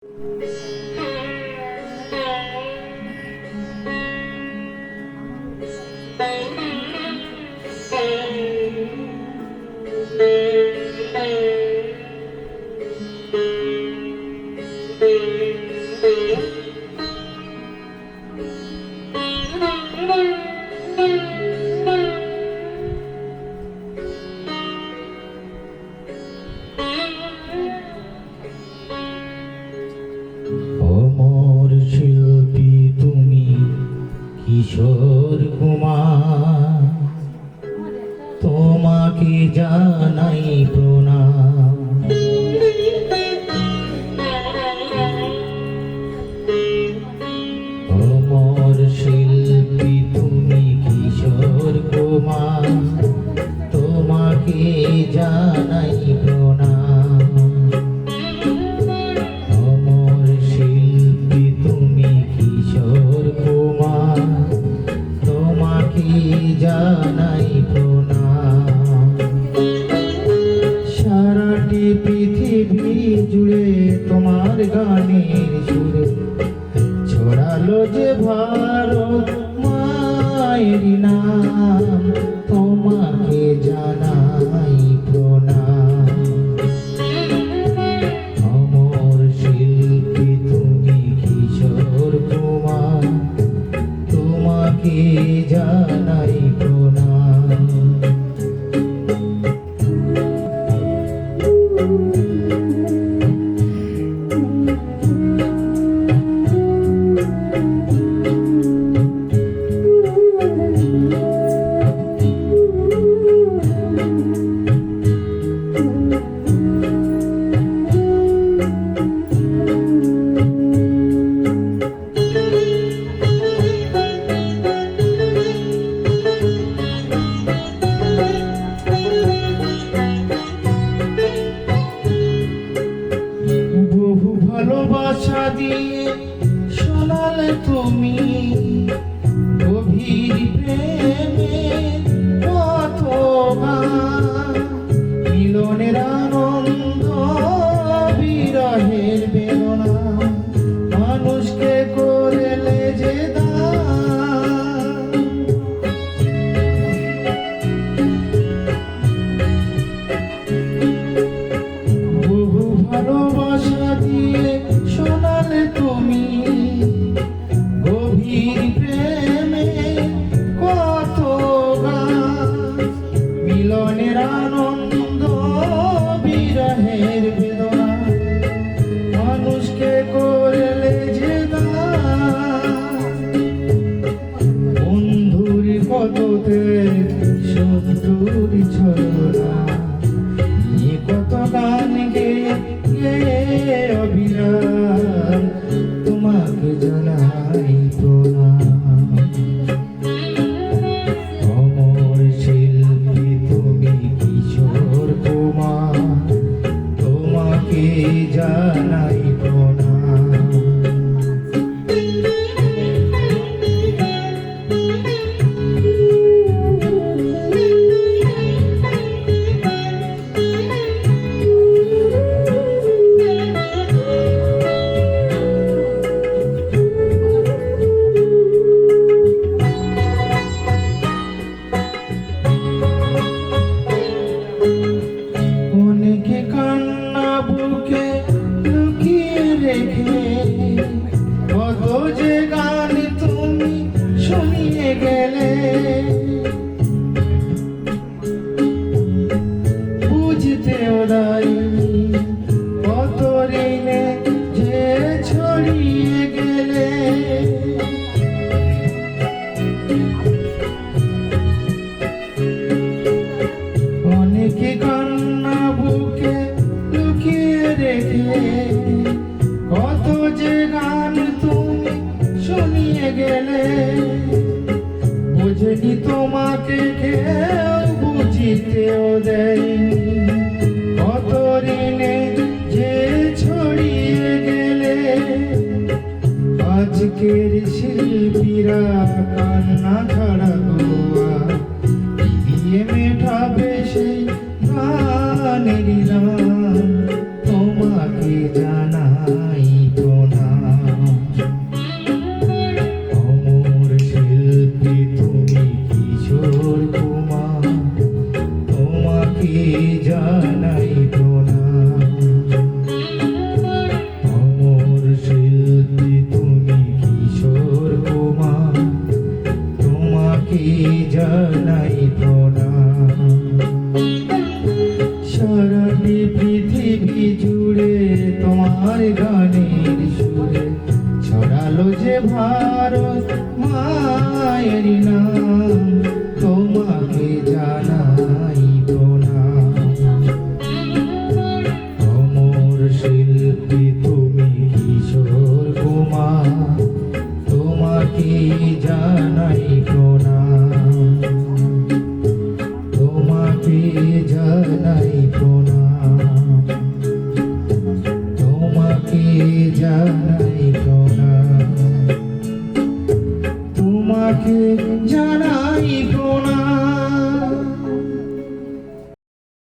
অমর শিল্পী তুমি কিশোর কুমার, তোমাকে জানাই প্রণাম। অমর শিল্পী তুমি কিশোর কুমার, তোমাকে জানাই প্রণাম। অমর শিল্পী তুমি কিশোর কুমার, তোমাকে জানাই প্রণাম। সারাটি পৃথিবী জুড়ে তোমার গানের সুরে ছড়ালো যে ভারত মায়ের নাম, তোমাকে জানাই প্রণাম। অমর শিল্পী তুমি কিশোর কুমার, তোমাকে জানাই প্রণাম। বহু ভালোবাসা দিয়ে শোনালে তুমি গভীর প্রেমে কত গান, মিলনের আনন্দ বিরহের বেদনা, মানুষকে করলে যে দান। বহু ভালোবাসা দিয়ে শোনালে তুমি গভীর প্রেমে কত গান, মিলনের আনন্দ বিরহের বেদনা, মানুষকে করলে যে দান। বন্ধুর কততে শত্রুর ছলনা, নিয়ে কত গান গেয়ে অবিরাম, তোমাকে জানাই প্রণাম। অমর শিল্পী তুমি কিশোর কুমার, তোমাকে জানাই প্রণাম। অনেকে কান্না বুকে লুকিয়ে রেখে কত যে গান তুমি শুনিয়ে গেলে, বুঝতেও দায়নি কত ঋণে যে ছড়িয়ে গেলে। অনেকে কান্না বুকে লুকিয়ে রেখে কত যে গান তুমি শুনিয়ে গেলে, বুঝনি তোমাকে কেউ বুঝিতেও দেয়নি কত ঋণে যে ছড়িয়ে গেলে। আজকের শিল্পীরা কান্না ছাড়া গোয়া দিয়ে মেটাবে সেই গানের গান, তোমাকে জানাই গানের সুরে ছড়ালো যে ভারত মায়ের নাম, তোমাকে জানাই প্রণাম। অমর শিল্পী তুমি কিশোর কুমার, তোমাকে জানাই প্রণাম, তোমাকে জানাই প্রণাম, তোমাকে জানাই প্রণাম, তোমাকে জানাই